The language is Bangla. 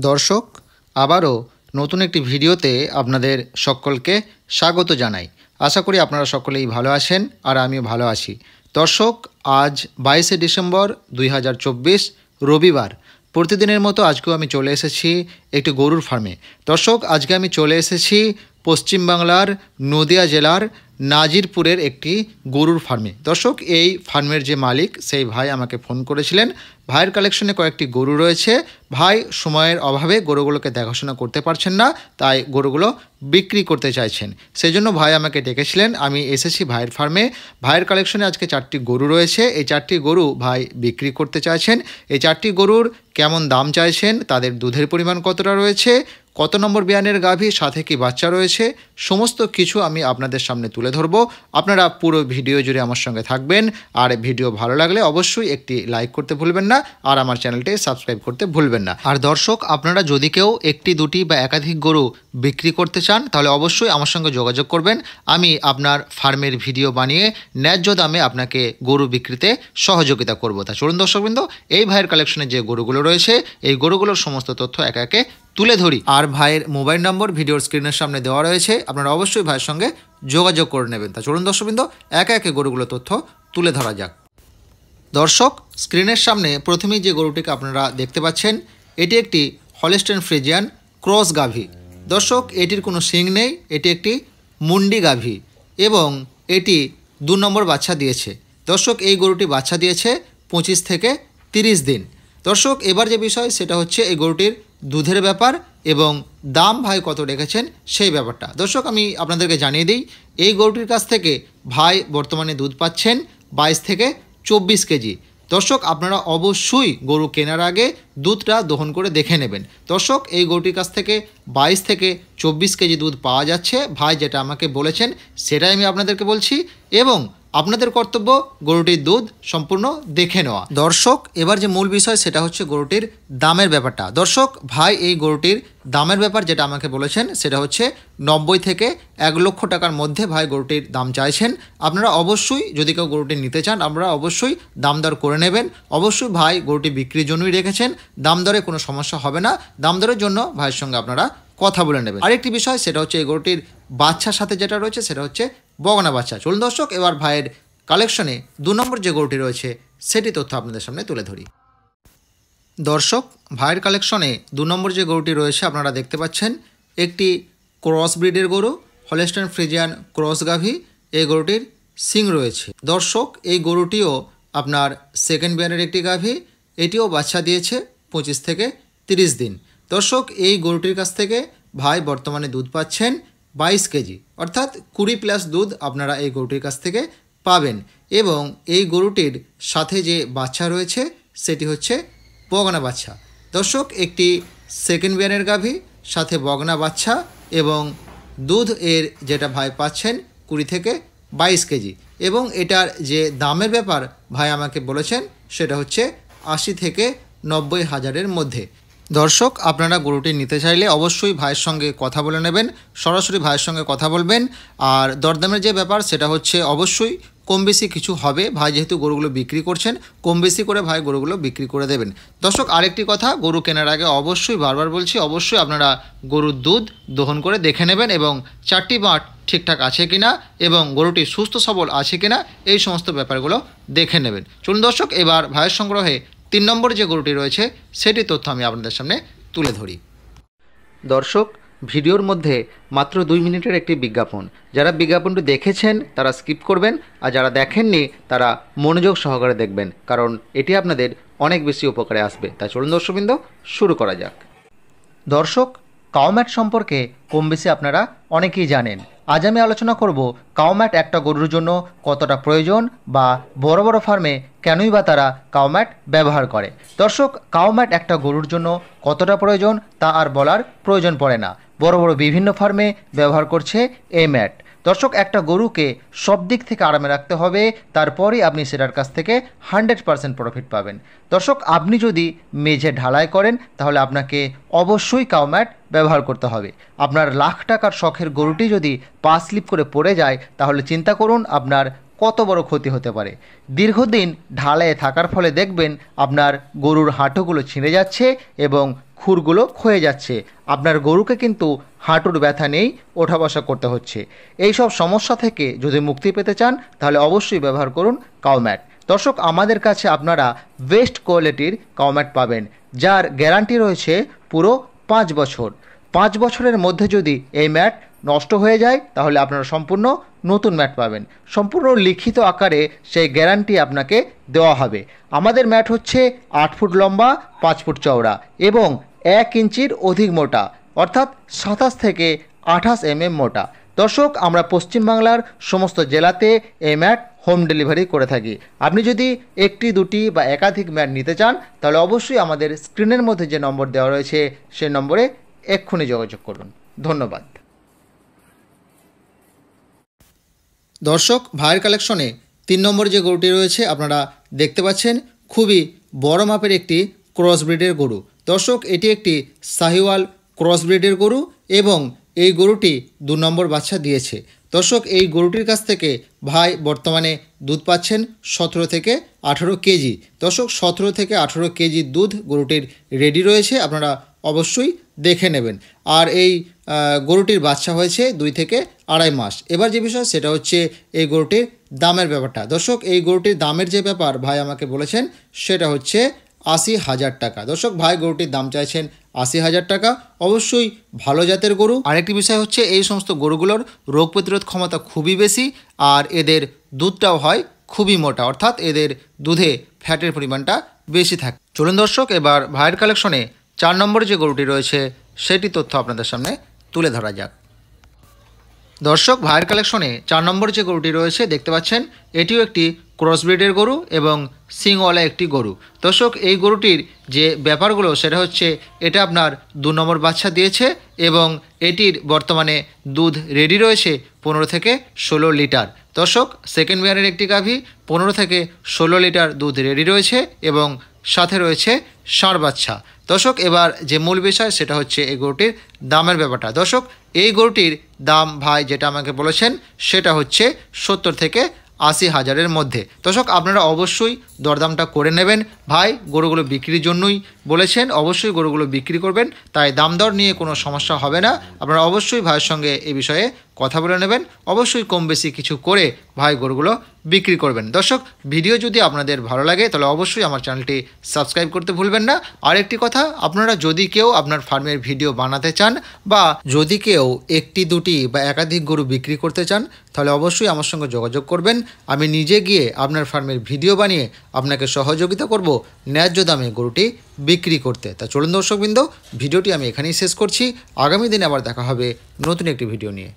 দর্শক, আবারও নতুন একটি ভিডিওতে আপনাদের সকলকে স্বাগত জানাই। আশা করি আপনারা সকলেই ভালো আছেন আর আমিও ভালো আছি। দর্শক, আজ 22শে ডিসেম্বর 2024 রবিবার। প্রতিদিনের মতো আজকেও আমি চলে এসেছি একটি গরুর ফার্মে। দর্শক, আজকে আমি চলে এসেছি পশ্চিমবাংলার নদিয়া জেলার নাজিরপুরের একটি গরুর ফার্মে। দর্শক, এই ফার্মের যে মালিক সেই ভাই আমাকে ফোন করেছিলেন। ভাইয়ের কালেকশনে কয়েকটি গরু রয়েছে। ভাই সময়ের অভাবে গরুগুলোকে দেখাশোনা করতে পারছেন না, তাই গরুগুলো বিক্রি করতে চাইছেন। সেই জন্য ভাই আমাকে ডেকেছিলেন। আমি এসেছি ভাইয়ের ফার্মে। ভাইয়ের কালেকশনে আজকে 4টি গরু রয়েছে। এই 4টি গরু ভাই বিক্রি করতে চাইছেন। এই 4টি গরুর কেমন দাম চাইছেন, তাদের দুধের পরিমাণ কতটা রয়েছে, কত নম্বর বিয়ানের গাভী, সাথে কি বাচ্চা রয়েছে, সমস্ত কিছু আমি আপনাদের সামনে তুলে ধরব। আপনারা পুরো ভিডিও জুড়ে আমার সঙ্গে থাকবেন। আর ভিডিও ভালো লাগলে অবশ্যই একটি লাইক করতে ভুলবেন না, আর আমার চ্যানেলটি সাবস্ক্রাইব করতে ভুলবেন না। আর দর্শক, আপনারা যদি কেউ একটি, দুটি বা একাধিক গরু বিক্রি করতে চান তাহলে অবশ্যই আমার সঙ্গে যোগাযোগ করবেন। আমি আপনার ফার্মের ভিডিও বানিয়ে ন্যায্য দামে আপনাকে গরু বিক্রিতে সহযোগিতা করব। তা চলুন দর্শকবৃন্দ, এই ভাইয়ের কালেকশনে যে গরুগুলো রয়েছে এই গরুগুলোর সমস্ত তথ্য একে একে তুলে ধরি। আর ভাইয়ের মোবাইল নম্বর ভিডিওর স্ক্রিনের সামনে দেওয়া রয়েছে, আপনারা অবশ্যই ভাইয়ের সঙ্গে যোগাযোগ করে নেবেন। তা চলুন দর্শকবৃন্দ, একে একে গরুগুলোর তথ্য তুলে ধরা যাক। দর্শক, স্ক্রিনের সামনে প্রথমেই যে গরুটিকে আপনারা দেখতে পাচ্ছেন এটি একটি হলস্টেইন ফ্রিজিয়ান ক্রস গাভী। দর্শক, এটির কোনো শিং নেই, এটি একটি মুন্ডি গাভী এবং এটি 2 নম্বর বাচ্চা দিয়েছে। দর্শক, এই গরুটি বাচ্চা দিয়েছে 25 থেকে 30 দিন। দর্শক, এবার যে বিষয় সেটা হচ্ছে এই গরুটির দুধের ব্যাপার এবং দাম ভাই কত রেখেছেন সেই ব্যাপারটা। দর্শক, আমি আপনাদেরকে জানিয়ে দিই, এই গরুটির কাছ থেকে ভাই বর্তমানে দুধ পাচ্ছেন 22 থেকে 24 কেজি। দর্শক, আপনারা অবশ্যই গরু কেনার আগে দুধটা দহন করে দেখে নেবেন। দর্শক, এই গরুটির কাছ থেকে 22 থেকে 24 কেজি দুধ পাওয়া যাচ্ছে। ভাই যেটা আমাকে বলেছেন সেটাই আমি আপনাদেরকে বলছি এবং আপনাদের কর্তব্য গরুটির দুধ সম্পূর্ণ দেখে নেওয়া। দর্শক, এবার যে মূল বিষয় সেটা হচ্ছে গরুটির দামের ব্যাপারটা। দর্শক, ভাই এই গরুটির দামের ব্যাপার যেটা আমাকে বলেছেন সেটা হচ্ছে 90 থেকে 1 লক্ষ টাকার মধ্যে ভাই গরুটির দাম চাইছেন। আপনারা অবশ্যই যদি কেউ গরুটি নিতে চান আপনারা অবশ্যই দাম দর করে নেবেন। অবশ্যই ভাই গরুটি বিক্রির জন্যই রেখেছেন, দাম দরে কোনো সমস্যা হবে না। দাম দরের জন্য ভাইয়ের সঙ্গে আপনারা কথা বলে নেবেন। আরেকটি বিষয় সেটা হচ্ছে এই গরুটির বাচ্চার সাথে যেটা রয়েছে সেটা হচ্ছে বগনা বাচ্চা। চলুন দর্শক, এবার ভাইয়ের কালেকশনে 2 নম্বর যে গরুটি রয়েছে সেটি তথ্য আপনাদের সামনে তুলে ধরি। দর্শক, ভাইয়ের কালেকশনে 2 নম্বর যে গরুটি রয়েছে আপনারা দেখতে পাচ্ছেন একটি ক্রস ব্রিডের গরু, হলস্টেইন ফ্রিজিয়ান ক্রস গাভী। এই গরুটির শিং রয়েছে। দর্শক, এই গরুটিও আপনার সেকেন্ড বিয়ানের একটি গাভী। এটিও বাচ্চা দিয়েছে 25 থেকে 30 দিন। দর্শক, এই গরুটির কাছ থেকে ভাই বর্তমানে দুধ পাচ্ছেন 22 কেজি, অর্থাৎ 20+ দুধ আপনারা এই গরুটির কাছ থেকে পাবেন। এবং এই গরুটির সাথে যে বাচ্চা রয়েছে সেটি হচ্ছে বগনা বাচ্চা। দর্শক, একটি সেকেন্ড বিয়ানের গাভী, সাথে বগনা বাচ্চা এবং দুধ এর যেটা ভাই পাচ্ছেন 20 থেকে 22 কেজি। এবং এটার যে দামের ব্যাপার ভাই আমাকে বলেছেন সেটা হচ্ছে 80 থেকে 90 হাজারের মধ্যে। দর্শক, আপনারা গরুটি নিতে চাইলে অবশ্যই ভাইয়ের সঙ্গে কথা বলে নেবেন, সরাসরি ভাইয়ের সঙ্গে কথা বলবেন। আর দরদামের যে ব্যাপার সেটা হচ্ছে অবশ্যই কম বেশি কিছু হবে। ভাই যেহেতু গরুগুলো বিক্রি করছেন, কম বেশি করে ভাই গরুগুলো বিক্রি করে দেবেন। দর্শক, আরেকটি কথা, গরু কেনার আগে অবশ্যই বারবার বলছি অবশ্যই আপনারা গরুর দুধ দহন করে দেখে নেবেন এবং 4টি বাট ঠিকঠাক আছে কিনা এবং গরুটি সুস্থ সবল আছে কিনা এই সমস্ত ব্যাপারগুলো দেখে নেবেন। চলুন দর্শক, এবার ভাইয়ের সংগ্রহে 3 নম্বর যে গরুটি রয়েছে সেটি তথ্য আমি আপনাদের সামনে তুলে ধরি। দর্শক, ভিডিওর মধ্যে মাত্র 2 মিনিটের একটি বিজ্ঞাপন। যারা বিজ্ঞাপনটি দেখেছেন তারা স্কিপ করবেন, আর যারা দেখেননি তারা মনোযোগ সহকারে দেখবেন, কারণ এটি আপনাদের অনেক বেশি উপকারে আসবে। তাই চলুন দর্শকবৃন্দ, শুরু করা যাক। দর্শক, কাউম্যাট সম্পর্কে কম বেশি আপনারা অনেকেই জানেন। আজ আমি আলোচনা করব কাউম্যাট একটা গরুর জন্য কতটা প্রয়োজন বা বড় বড় ফার্মে কেনই বা তারা কাউম্যাট ব্যবহার করে। দর্শক, কাউম্যাট একটা গরুর জন্য কতটা প্রয়োজন তা আর বলার প্রয়োজন পড়ে না। বড় বড় বিভিন্ন ফার্মে ব্যবহার করছে এই ম্যাট। দর্শক, একটা গরুকে সব দিক থেকে আরামে রাখতে হবে, তারপরেই আপনি সেটার কাছ থেকে 100% প্রফিট পাবেন। দর্শক, আপনি যদি মেঝে ঢালাই করেন তাহলে আপনাকে অবশ্যই কাউম্যাট ব্যবহার করতে হবে। আপনার লাখ টাকার শখের গরুটি যদি পা স্লিপ করে পড়ে যায় তাহলে চিন্তা করুন আপনার কত বড় ক্ষতি হতে পারে। দীর্ঘদিন ঢালাইয়ে থাকার ফলে দেখবেন আপনার গরুর হাঁটুগুলো ছিঁড়ে যাচ্ছে এবং খুরগুলো ক্ষয়ে যাচ্ছে, আপনার গরুকে কিন্তু হাঁটুর ব্যথা নেই, ওঠা বসা করতে হচ্ছে। এই সব সমস্যা থেকে যদি মুক্তি পেতে চান তাহলে অবশ্যই ব্যবহার করুন কাউম্যাট। দর্শক, আমাদের কাছে আপনারা বেস্ট কোয়ালিটির কাউম্যাট পাবেন, যার গ্যারান্টি রয়েছে পুরো 5 বছর। 5 বছরের মধ্যে যদি এই ম্যাট নষ্ট হয়ে যায় তাহলে আপনারা সম্পূর্ণ নতুন ম্যাট পাবেন। সম্পূর্ণ লিখিত আকারে সেই গ্যারান্টি আপনাকে দেওয়া হবে। আমাদের ম্যাট হচ্ছে 8 ফুট লম্বা, 5 ফুট চওড়া এবং 1 ইঞ্চির অধিক মোটা, অর্থাৎ 27 থেকে 28 mm মোটা। দর্শক, আমরা পশ্চিমবাংলার সমস্ত জেলাতে এই ম্যাট হোম ডেলিভারি করে থাকি। আপনি যদি একটি, দুটি বা একাধিক ম্যাট নিতে চান তাহলে অবশ্যই আমাদের স্ক্রিনের মধ্যে যে নম্বর দেওয়া রয়েছে সেই নম্বরে এক্ষুনি যোগাযোগ করুন। ধন্যবাদ। দর্শক, ভাইয়ের কালেকশনে 3 নম্বর যে গরুটি রয়েছে আপনারা দেখতে পাচ্ছেন, খুবই বড় মাপের একটি ক্রস ব্রিডের গরু। দর্শক, এটি একটি শাহিওয়াল ক্রস ব্রিডের গরু এবং এই গরুটি 2 নম্বর বাচ্চা দিয়েছে। দর্শক, এই গরুটির কাছ থেকে ভাই বর্তমানে দুধ পাচ্ছেন 17 থেকে 18 কেজি। দর্শক, 17 থেকে 18 কেজি দুধ গরুটির রেডি রয়েছে, আপনারা অবশ্যই দেখে নেবেন। আর এই গরুটির বাচ্চা হয়েছে 2 থেকে 2.5 মাস। এবার যে বিষয় সেটা হচ্ছে এই গরুটির দামের ব্যাপারটা। দর্শক, এই গরুটির দামের যে ব্যাপার ভাই আমাকে বলেছেন সেটা হচ্ছে 80,000 টাকা। দর্শক, ভাই গরুটির দাম চাইছেন 80,000 টাকা। অবশ্যই ভালো জাতের গরু। আরেকটি বিষয় হচ্ছে এই সমস্ত গরুগুলোর রোগ প্রতিরোধ ক্ষমতা খুবই বেশি আর এদের দুধটাও হয় খুবই মোটা, অর্থাৎ এদের দুধে ফ্যাটের পরিমাণটা বেশি থাকে। চলুন দর্শক, এবার ভাইয়ের কালেকশনে 4 নম্বরে যে গরুটি রয়েছে সেটি তথ্য আপনাদের সামনে তুলে ধরা যাক। দর্শক, ভাইয়ের কালেকশনে 4 নম্বর যে গরুটি রয়েছে দেখতে পাচ্ছেন, এটিও একটি ক্রস ব্রিডের গরু এবং সিংওয়ালা একটি গরু। দর্শক, এই গরুটির যে ব্যাপারগুলো সেটা হচ্ছে এটা আপনার 2 নম্বর বাচ্চা দিয়েছে এবং এটির বর্তমানে দুধ রেডি রয়েছে 15 থেকে 16 লিটার। দর্শক, সেকেন্ড বিয়ারের একটি গাভী, 15 থেকে 16 লিটার দুধ রেডি রয়েছে এবং সাথে রয়েছে ষাঁড় বাচ্চা। দর্শক, এবার যে মূল বিষয় সেটা হচ্ছে এই গরুটির দামের ব্যাপারটা। দর্শক, এই গরুটির দাম ভাই যেটা আমাকে বলেছেন সেটা হচ্ছে 70 থেকে 80,000-এর মধ্যে। দর্শক, আপনারা অবশ্যই দরদামটা করে নেবেন। ভাই গরুগুলো বিক্রির জন্যই বলেছেন, অবশ্যই গরুগুলো বিক্রি করবেন, তাই দাম দর নিয়ে কোনো সমস্যা হবে না। আপনারা অবশ্যই ভাইয়ের সঙ্গে এই বিষয়ে কথা বলে নেবেন, অবশ্যই কম বেশি কিছু করে ভাই গরুগুলো বিক্রি করবেন। দর্শক, ভিডিও যদি আপনাদের ভালো লাগে তাহলে অবশ্যই আমার চ্যানেলটি সাবস্ক্রাইব করতে ভুলবেন না। আরেকটি কথা, আপনারা যদি কেউ আপনার ফার্মের ভিডিও বানাতে চান বা যদি কেউ একটি, দুটি বা একাধিক গরু বিক্রি করতে চান তাহলে অবশ্যই আমার সঙ্গে যোগাযোগ করবেন। আমি নিজে গিয়ে আপনার ফার্মের ভিডিও বানিয়ে আপনাকে সহযোগিতা করব ন্যায্য দামে গরুটি বিক্রি করতে। তা চলুন দর্শকবৃন্দ, ভিডিওটি আমি এখানেই শেষ করছি। আগামী দিনে আবার দেখা হবে নতুন একটি ভিডিও নিয়ে।